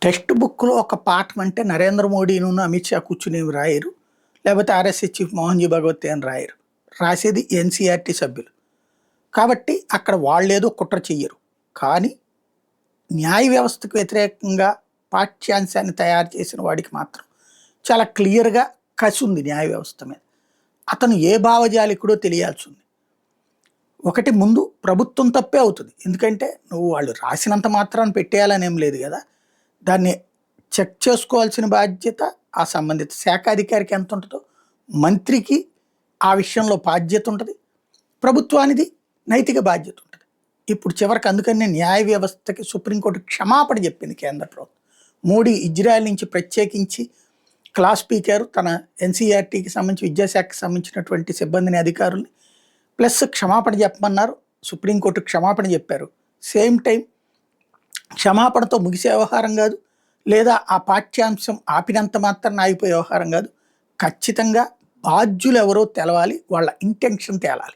Text బుక్‌లో ఒక పాఠం అంటే నరేంద్ర మోడీనును, అమిత్ షా కూర్చొని రాయరు. లేకపోతే ఆర్ఎస్ఎస్ చీఫ్ మోహన్‌జీ భగవతి అని రాయరు. రాసేది ఎన్‌సీఈఆర్‌టీ సభ్యులు. కాబట్టి అక్కడ వాళ్ళేదో కుట్ర చెయ్యరు. కానీ న్యాయ వ్యవస్థకు వ్యతిరేకంగా పాఠ్యాంశాన్ని తయారు చేసిన వాడికి మాత్రం చాలా క్లియర్‌గా కసుంది న్యాయ వ్యవస్థ మీద. అతను ఏ భావజాలికుడో తెలియాల్సుంది. ఒకటి ముందు ప్రభుత్వం తప్పే అవుతుంది. ఎందుకంటే నువ్వు వాళ్ళు రాసినంత మాత్రాన పెట్టేయాలని ఏం లేదు గదా! దాన్ని చెక్ చేసుకోవాల్సిన బాధ్యత ఆ సంబంధిత శాఖాధికారికి ఎంత ఉంటుందో, మంత్రికి ఆ విషయంలో బాధ్యత ఉంటది. ప్రభుత్వానిది నైతిక బాధ్యత ఉంటది. ఇప్పుడు చివరికి అందుకనే న్యాయ వ్యవస్థకి సుప్రీంకోర్టు క్షమాపణ చెప్పింది కేంద్ర ప్రభుత్వం. మోడీ ఇజ్రాయెల్ నుంచి ప్రత్యేకించి క్లాస్ స్పీకర్ తన ఎన్‌సీఈఆర్‌టీకి సంబంధించి విద్యాశాఖకి సంబంధించినటువంటి సిబ్బందిని, అధికారుల్ని ప్లస్ క్షమాపణ చెప్పమన్నారు. సుప్రీంకోర్టు క్షమాపణ చెప్పారు. సేమ్ టైం క్షమాపణతో ముగిసే వ్యవహారం కాదు. లేదా ఆ పాఠ్యాంశం ఆపినంత మాత్రాన ఆగిపోయే వ్యవహారం కాదు. ఖచ్చితంగా బాధ్యులు ఎవరో తెలవాలి. వాళ్ళ ఇంటెన్షన్ తేలాలి.